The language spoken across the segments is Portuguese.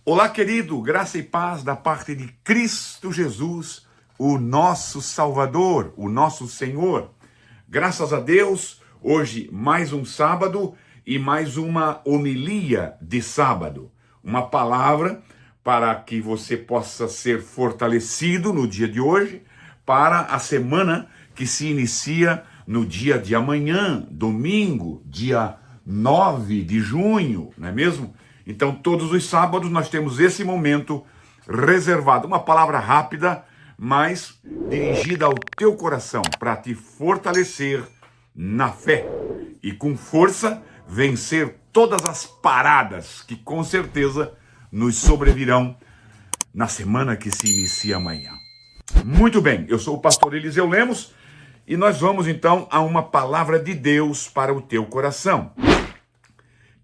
Olá, querido, graça e paz da parte de Cristo Jesus, o nosso Salvador, o nosso Senhor. Graças a Deus, hoje mais um sábado e mais uma homilia de sábado. Uma palavra para que você possa ser fortalecido no dia de hoje, para a semana que se inicia no dia de amanhã, domingo, dia 9 de junho, não é mesmo? Então, todos os sábados nós temos esse momento reservado. Uma palavra rápida, mas dirigida ao teu coração, para te fortalecer na fé e com força vencer todas as paradas que com certeza nos sobrevirão na semana que se inicia amanhã. Muito bem, eu sou o pastor Eliseu Lemos e nós vamos então a uma palavra de Deus para o teu coração,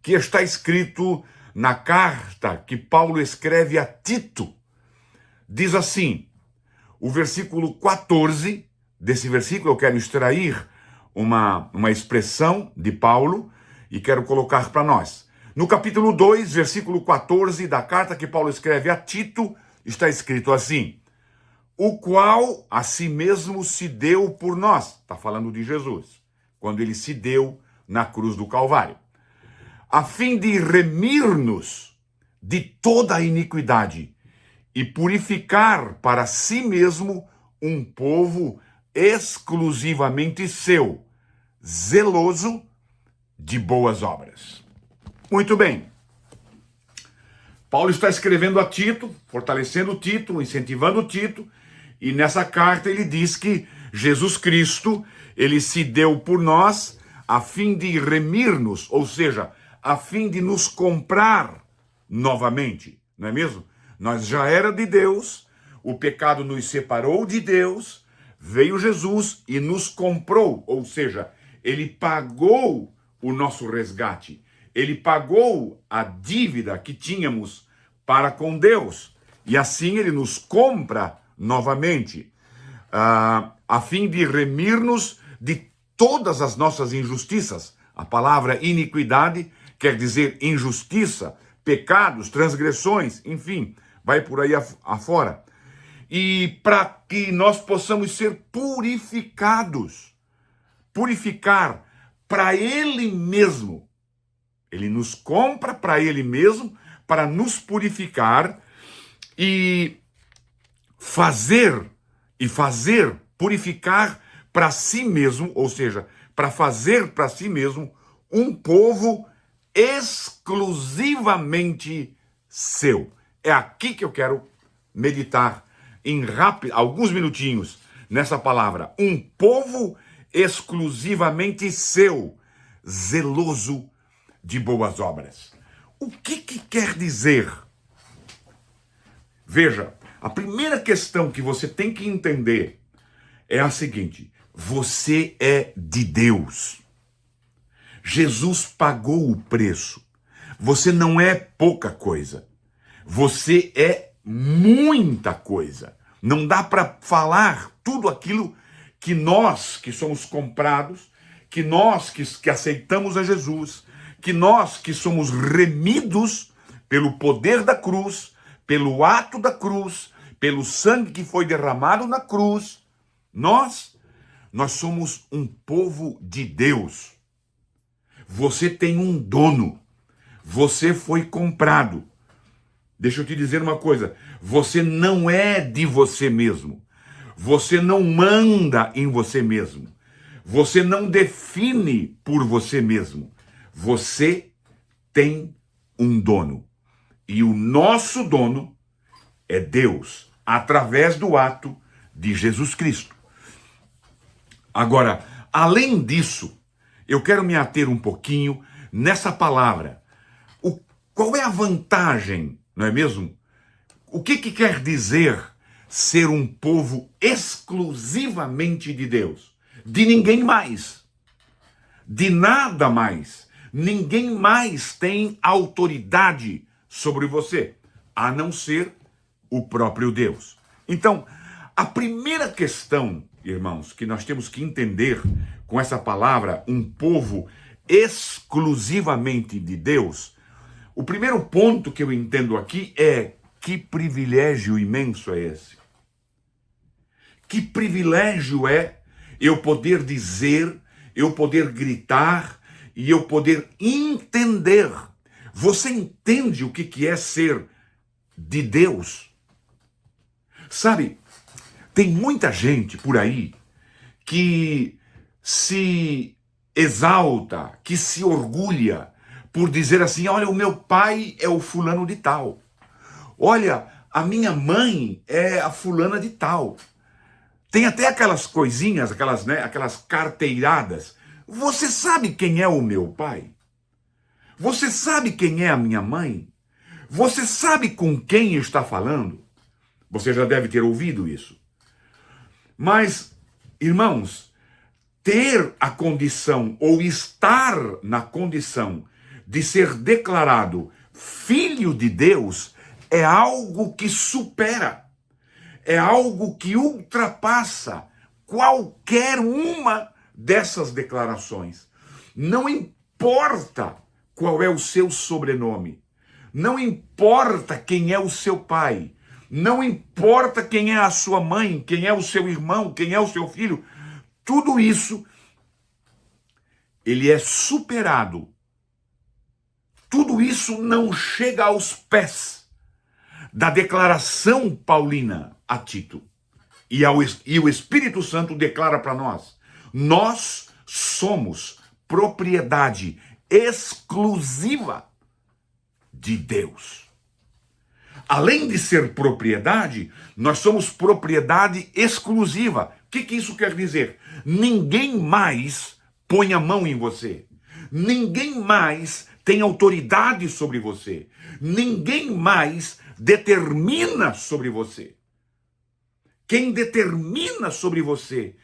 que está escrito na carta que Paulo escreve a Tito. Diz assim, o versículo 14, desse versículo eu quero extrair uma expressão de Paulo e quero colocar para nós. No capítulo 2, versículo 14 da carta que Paulo escreve a Tito, está escrito assim: o qual a si mesmo se deu por nós. Está falando de Jesus, quando ele se deu na cruz do Calvário, a fim de remir-nos de toda a iniquidade e purificar para si mesmo um povo exclusivamente seu, zeloso de boas obras. Muito bem. Paulo está escrevendo a Tito, fortalecendo Tito, incentivando Tito, e nessa carta ele diz que Jesus Cristo, ele se deu por nós a fim de remir-nos, ou seja, a fim de nos comprar novamente, não é mesmo? Nós já era de Deus, o pecado nos separou de Deus, veio Jesus e nos comprou, ou seja, ele pagou o nosso resgate, ele pagou a dívida que tínhamos para com Deus, e assim ele nos compra novamente, a fim de remir-nos de todas as nossas injustiças. A palavra iniquidade quer dizer injustiça, pecados, transgressões, enfim, vai por aí afora. E para que nós possamos ser purificados, purificar para Ele mesmo. Ele nos compra para Ele mesmo, para nos purificar e purificar para si mesmo, ou seja, para fazer para si mesmo um povo exclusivamente seu. É aqui que eu quero meditar em alguns minutinhos nessa palavra. Um povo exclusivamente seu, zeloso de boas obras. O que quer dizer? Veja, a primeira questão que você tem que entender é a seguinte: você é de Deus. Jesus pagou o preço. Você não é pouca coisa. Você é muita coisa. Não dá para falar tudo aquilo que nós, que somos comprados, que nós que aceitamos a Jesus, que nós que somos remidos pelo poder da cruz, pelo ato da cruz, pelo sangue que foi derramado na cruz, nós somos um povo de Deus. Você tem um dono. Você foi comprado. Deixa eu te dizer uma coisa. Você não é de você mesmo. Você não manda em você mesmo. Você não define por você mesmo. Você tem um dono. E o nosso dono é Deus, através do ato de Jesus Cristo. Agora, além disso, eu quero me ater um pouquinho nessa palavra. Qual é a vantagem, não é mesmo? O que quer dizer ser um povo exclusivamente de Deus? De ninguém mais. De nada mais. Ninguém mais tem autoridade sobre você, a não ser o próprio Deus. Então, a primeira questão, irmãos, que nós temos que entender com essa palavra, um povo exclusivamente de Deus, O primeiro ponto que eu entendo aqui é: que privilégio imenso é esse? Que privilégio é eu poder dizer, eu poder gritar e eu poder entender. Você entende o que é ser de Deus? Sabe, tem muita gente por aí que se exalta, que se orgulha por dizer assim: olha, o meu pai é o fulano de tal. Olha, a minha mãe é a fulana de tal. Tem até aquelas coisinhas, aquelas carteiradas. Você sabe quem é o meu pai? Você sabe quem é a minha mãe? Você sabe com quem está falando? Você já deve ter ouvido isso. Mas, irmãos, ter a condição ou estar na condição de ser declarado filho de Deus é algo que supera, é algo que ultrapassa qualquer uma dessas declarações. Não importa qual é o seu sobrenome, não importa quem é o seu pai, não importa quem é a sua mãe, quem é o seu irmão, quem é o seu filho, tudo isso, ele é superado. Tudo isso não chega aos pés da declaração paulina a Tito. E o Espírito Santo declara para nós: nós somos propriedade exclusiva de Deus. Além de ser propriedade, nós somos propriedade exclusiva. O que isso quer dizer? Ninguém mais põe a mão em você. Ninguém mais tem autoridade sobre você. Ninguém mais determina sobre você. Quem determina sobre você,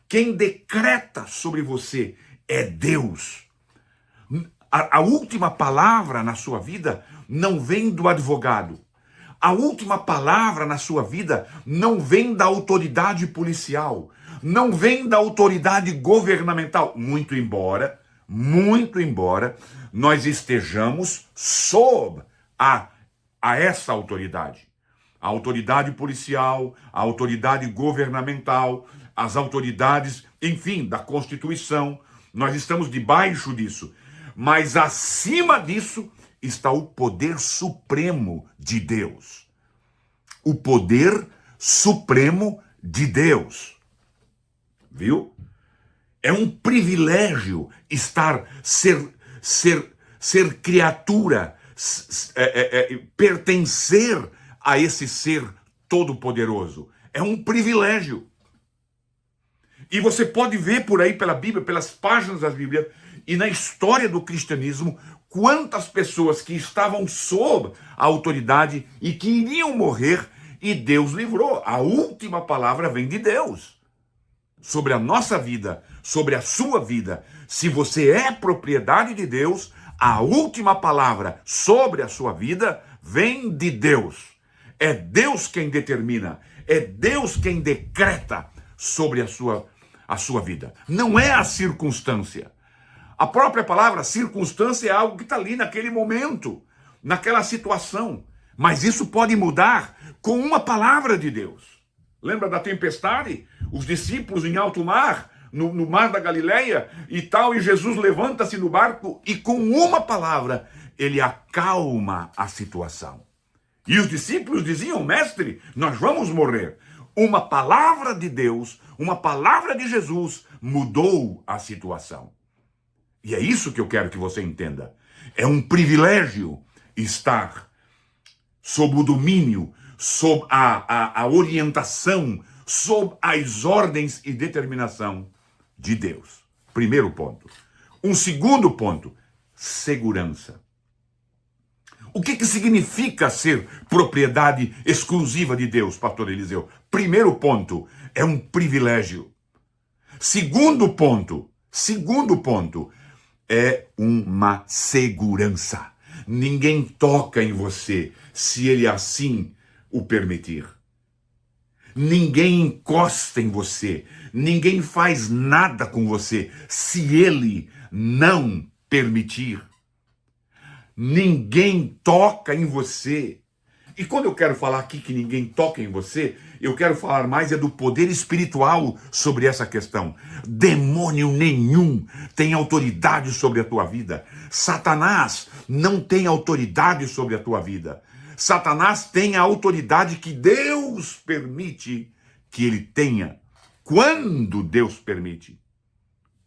quem decreta sobre você é Deus. A última palavra na sua vida não vem do advogado. A última palavra na sua vida não vem da autoridade policial, não vem da autoridade governamental, muito embora nós estejamos sob a essa autoridade. A autoridade policial, a autoridade governamental, as autoridades, enfim, da Constituição, nós estamos debaixo disso. Mas acima disso está o poder supremo de Deus. O poder supremo de Deus. Viu? É um privilégio ser criatura, pertencer a esse ser todo-poderoso. É um privilégio. E você pode ver por aí pela Bíblia, pelas páginas da Bíblia e na história do cristianismo, quantas pessoas que estavam sob a autoridade e que iriam morrer e Deus livrou. A última palavra vem de Deus. Sobre a nossa vida, sobre a sua vida. Se você é propriedade de Deus, a última palavra sobre a sua vida vem de Deus. É Deus quem determina, é Deus quem decreta sobre a sua vida. Não é a circunstância. A própria palavra circunstância é algo que está ali naquele momento, naquela situação. Mas isso pode mudar com uma palavra de Deus. Lembra da tempestade? Os discípulos em alto mar, no mar da Galileia e tal, e Jesus levanta-se no barco e com uma palavra ele acalma a situação. E os discípulos diziam: mestre, nós vamos morrer. Uma palavra de Deus, uma palavra de Jesus mudou a situação. E é isso que eu quero que você entenda. É um privilégio estar sob o domínio, sob a orientação, sob as ordens e determinação de Deus. Primeiro ponto. Um segundo ponto: segurança. O que significa ser propriedade exclusiva de Deus, pastor Eliseu? Primeiro ponto, é um privilégio. Segundo ponto, é uma segurança. Ninguém toca em você se ele assim o permitir. Ninguém encosta em você, ninguém faz nada com você se ele não permitir. ninguém toca em você. E quando eu quero falar aqui que ninguém toca em você, eu quero falar mais do poder espiritual sobre essa questão. Demônio nenhum tem autoridade sobre a tua vida. Satanás não tem autoridade sobre a tua vida. Satanás tem a autoridade que Deus permite que ele tenha. Quando Deus permite.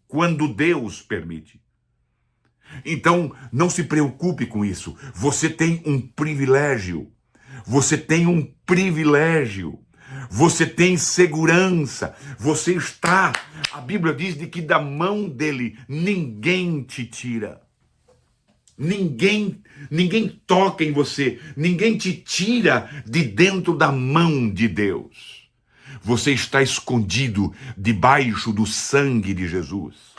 Quando Deus permite. Então, não se preocupe com isso. Você tem um privilégio. Você tem um privilégio. Você tem segurança. Você está, a Bíblia diz de que da mão dele ninguém te tira. Ninguém toca em você. Ninguém te tira de dentro da mão de Deus. Você está escondido debaixo do sangue de Jesus.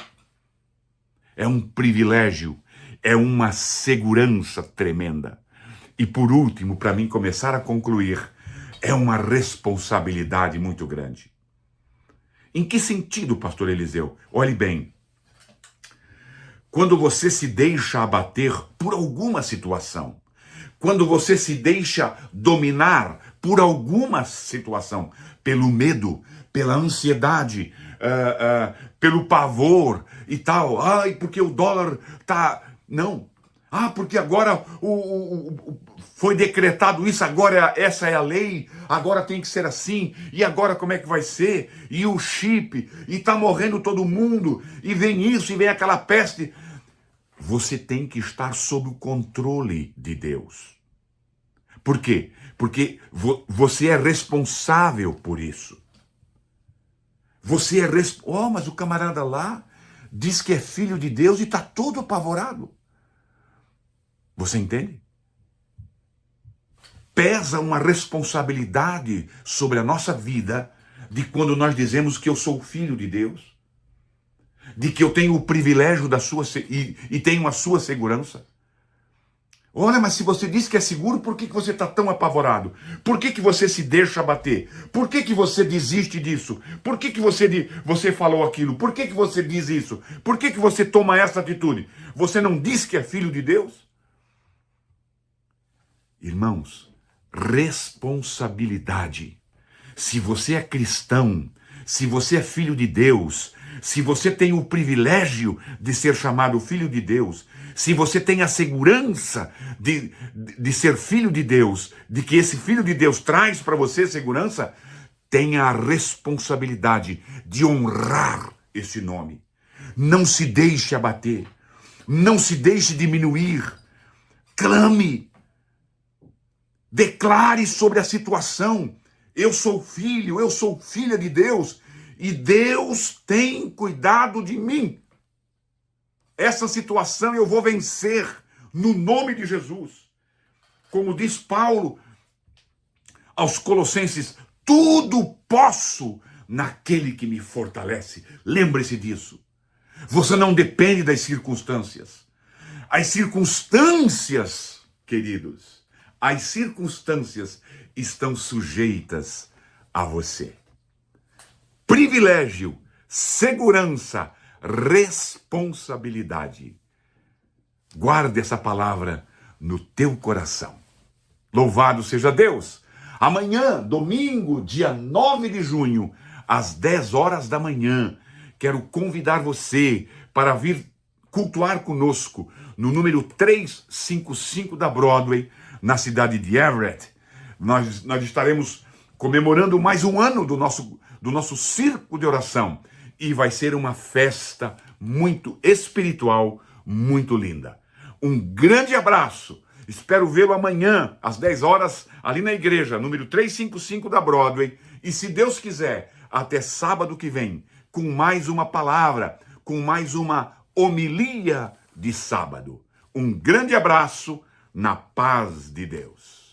É um privilégio, é uma segurança tremenda. E por último, para mim começar a concluir, é uma responsabilidade muito grande. Em que sentido, pastor Eliseu? Olhe bem. Quando você se deixa abater por alguma situação, quando você se deixa dominar por alguma situação, pelo medo, pela ansiedade, pelo pavor e tal, ai, porque o dólar tá... Não. Ah, porque agora foi decretado isso, agora essa é a lei, agora tem que ser assim, e agora como é que vai ser? E o chip, e tá morrendo todo mundo, e vem isso, e vem aquela peste. Você tem que estar sob o controle de Deus. Por quê? Porque você é responsável por isso. Você é responsável. Oh, mas o camarada lá diz que é filho de Deus e está todo apavorado. Você entende? Pesa uma responsabilidade sobre a nossa vida de quando nós dizemos que eu sou filho de Deus, de que eu tenho o privilégio da sua e tenho a sua segurança. Olha, mas se você diz que é seguro, por que você está tão apavorado? Por que você se deixa abater? Por que você desiste disso? Por que você falou aquilo? Por que você diz isso? Por que você toma essa atitude? Você não diz que é filho de Deus? Irmãos, responsabilidade. Se você é cristão, se você é filho de Deus, se você tem o privilégio de ser chamado filho de Deus, se você tem a segurança de ser filho de Deus, de que esse filho de Deus traz para você segurança, tenha a responsabilidade de honrar esse nome. Não se deixe abater, não se deixe diminuir, clame, declare sobre a situação. Eu sou filho, eu sou filha de Deus, e Deus tem cuidado de mim. Essa situação eu vou vencer no nome de Jesus. Como diz Paulo aos Colossenses, tudo posso naquele que me fortalece. Lembre-se disso. Você não depende das circunstâncias. As circunstâncias, queridos, as circunstâncias estão sujeitas a você. Privilégio, segurança, responsabilidade. Guarde essa palavra no teu coração. Louvado seja Deus. Amanhã, domingo, dia 9 de junho, às 10 horas da manhã, quero convidar você para vir cultuar conosco no número 355 da Broadway, na cidade de Everett. Nós estaremos comemorando mais um ano do nosso circo de oração. E vai ser uma festa muito espiritual, muito linda. Um grande abraço. Espero vê-lo amanhã, às 10 horas, ali na igreja, número 355 da Broadway. E se Deus quiser, até sábado que vem, com mais uma palavra, com mais uma homilia de sábado. Um grande abraço, na paz de Deus.